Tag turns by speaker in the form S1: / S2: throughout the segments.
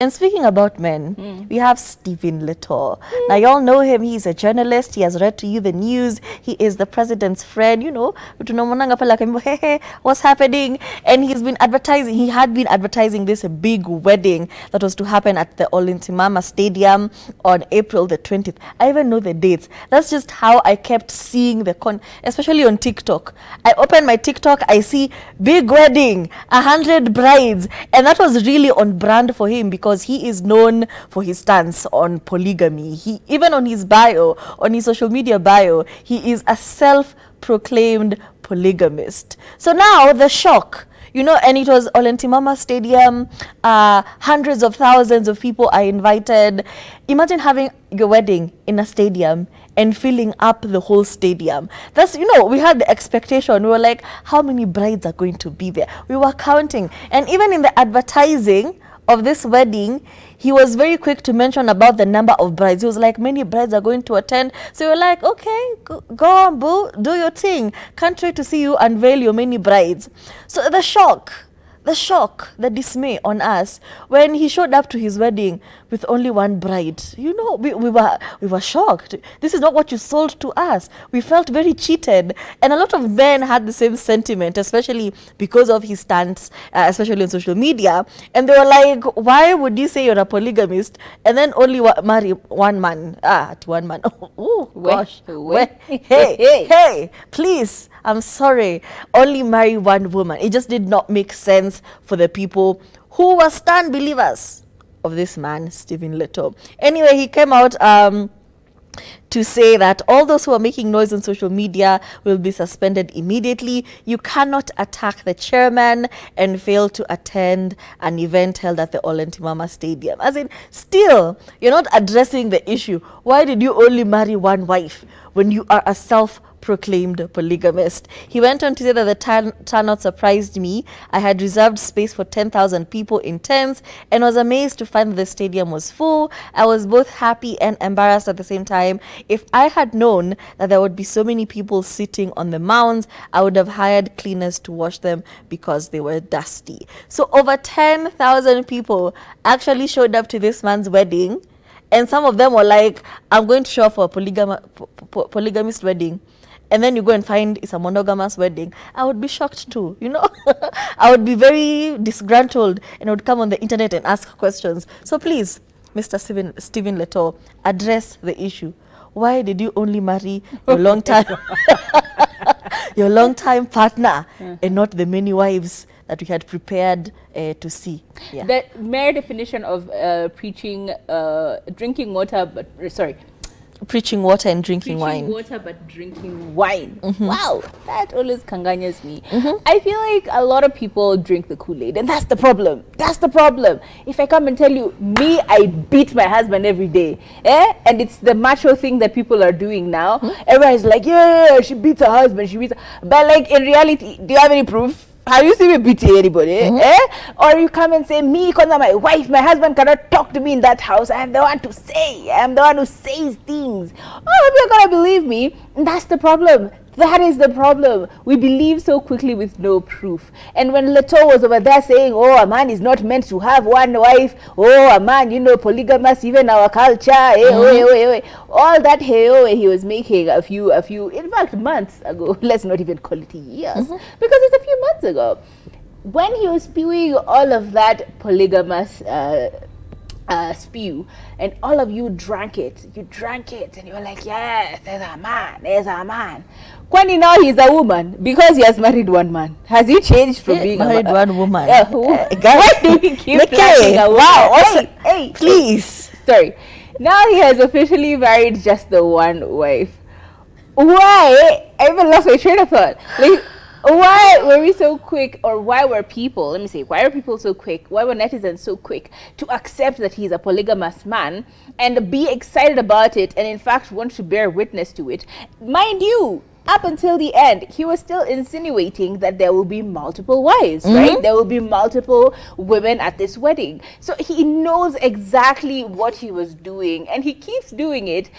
S1: And speaking about men, we have Stephen Letoo. Now, y'all know him. He's a journalist. He has read to you the news. He is the president's friend. You know, hey, hey, what's happening? And he's been advertising. He had been advertising this big wedding that was to happen at the Olintimama Stadium on April the 20th. I even know the dates. That's just how I kept seeing the especially on TikTok. I open my TikTok, I see big wedding, 100 brides, and that was really on brand for him because he is known for his stance on polygamy. He even on his bio, on his social media bio, he is a self-proclaimed polygamist. So now the shock, you know, and it was Olentimama Stadium, hundreds of thousands of people are invited. Imagine having your wedding in a stadium and filling up the whole stadium. That's, you know, we had the expectation. We were like, how many brides are going to be there? We were counting. And even in the advertising of this wedding, he was very quick to mention about the number of brides. He was like, many brides are going to attend. So you're like, okay, go on, boo, do your thing. Can't wait to see you unveil your many brides. So the shock, the dismay on us when he showed up to his wedding with only one bride. You know, we were shocked. This is not what you sold to us. We felt very cheated. And a lot of men had the same sentiment, especially because of his stance, especially on social media. And they were like, why would you say you're a polygamist and then only marry one man? One man. Oh, gosh. Hey, please. I'm sorry. Only marry one woman. It just did not make sense for the people who were stand believers of this man, Stephen Letoo. Anyway, he came out to say that all those who are making noise on social media will be suspended immediately. You cannot attack the chairman and fail to attend an event held at the Olentimama Stadium. As in, still, you're not addressing the issue. Why did you only marry one wife when you are a self-proclaimed polygamist? He went on to say that the turnout surprised me. I had reserved space for 10,000 people in tents and was amazed to find that the stadium was full. I was both happy and embarrassed at the same time. If I had known that there would be so many people sitting on the mounds, I would have hired cleaners to wash them because they were dusty. So over 10,000 people actually showed up to this man's wedding. And some of them were like, I'm going to show up for a polygamist wedding. And then you go and find it's a monogamous wedding. I would be shocked too, you know. I would be very disgruntled and I would come on the internet and ask questions. So please, Mr. Stephen Letoo, address the issue. Why did you only marry your your long-time partner and not the many wives that we had prepared to see? Yeah.
S2: The mere definition of drinking water, but
S1: preaching water and drinking wine.
S2: Preaching water but drinking wine. Wow, that always kanganyas me. I feel like a lot of people drink the Kool-Aid, and that's the problem. That's the problem. If I come and tell you, me, I beat my husband every day, and it's the macho thing that people are doing now. Everyone's like, yeah, she beats her husband, but like in reality, do you have any proof? Have you seen me beating anybody? Or you come and say, me, because I'm my wife, my husband cannot talk to me in that house. I am the one to say. I am the one who says things. Oh, you're going to believe me. And that's the problem. That is the problem. We believe so quickly with no proof. And when Letoo was over there saying, oh, a man is not meant to have one wife. Oh, a man, you know, polygamous, even our culture. All that he was making a few, in fact, months ago. Let's not even call it years. Because it's a few months ago. When he was spewing all of that polygamous spew, and all of you drank it, and you were like, yes, there's a man. Kwani now he's a woman because he has married one man. Has he changed from being
S1: married one woman?
S2: Why do we keep
S1: Hey, please.
S2: Sorry. Now he has officially married just the one wife. Why? I even lost my train of thought. Like, why were we so quick, or why were people, let me say, why are people so quick, why were netizens so quick to accept that he's a polygamous man and be excited about it and in fact want to bear witness to it? Mind you, up until the end, he was still insinuating that there will be multiple wives, right? There will be multiple women at this wedding. So he knows exactly what he was doing and he keeps doing it.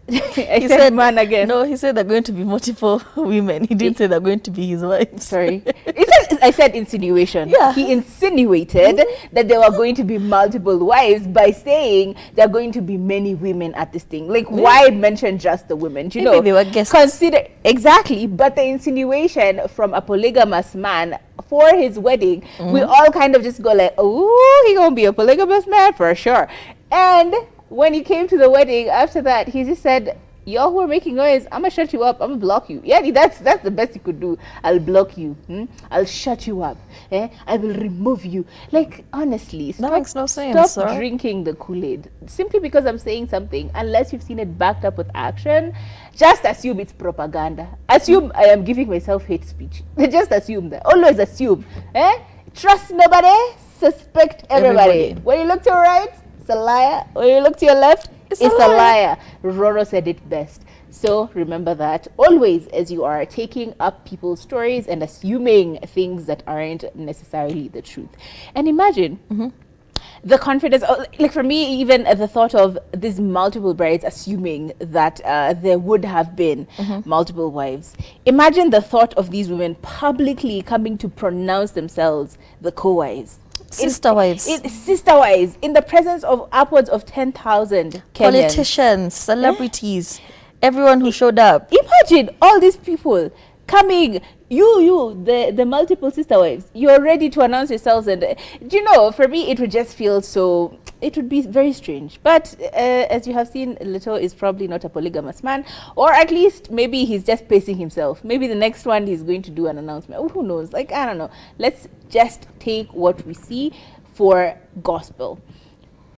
S2: He said man again.
S1: No, he said there are going to be multiple women. He didn't say they're going to be his wives.
S2: Sorry. He said I said insinuation.
S1: Yeah.
S2: He insinuated that there were going to be multiple wives by saying there are going to be many women at this thing. Like, why mention just the women? Do you
S1: Maybe
S2: know?
S1: they were guests.
S2: Consider exactly, but the insinuation from a polygamous man for his wedding, we all kind of just go like, oh, he gonna be a polygamous man for sure. And when he came to the wedding, after that, he just said, y'all who are making noise, I'm gonna shut you up. I'm gonna block you. Yeah, that's the best you could do. I'll block you. I'll shut you up. I will remove you. Like, honestly,
S1: That makes no sense.
S2: Stop drinking the Kool-Aid simply because I'm saying something. Unless you've seen it backed up with action, just assume it's propaganda. Assume I am giving myself hate speech. Just assume that. Always assume. Trust nobody. Suspect everybody. When you look to your right, it's a liar. When you look to your left, it's a liar. Roro said it best. So remember that always as you are taking up people's stories and assuming things that aren't necessarily the truth. And imagine the confidence, like for me, even the thought of these multiple brides assuming that there would have been multiple wives. Imagine the thought of these women publicly coming to pronounce themselves the co-wives.
S1: Sister wives.
S2: Sister wives in the presence of upwards of 10,000
S1: politicians, celebrities, everyone who showed up.
S2: Imagine all these people coming, the multiple sister wives, you're ready to announce yourselves. And do you know, for me, it would just feel so, it would be very strange. But as you have seen, letoo is probably not a polygamous man, or at least maybe he's just pacing himself. Maybe the next one he's going to do an announcement. Oh, who knows? Like, I don't know. Let's just take what we see for gospel.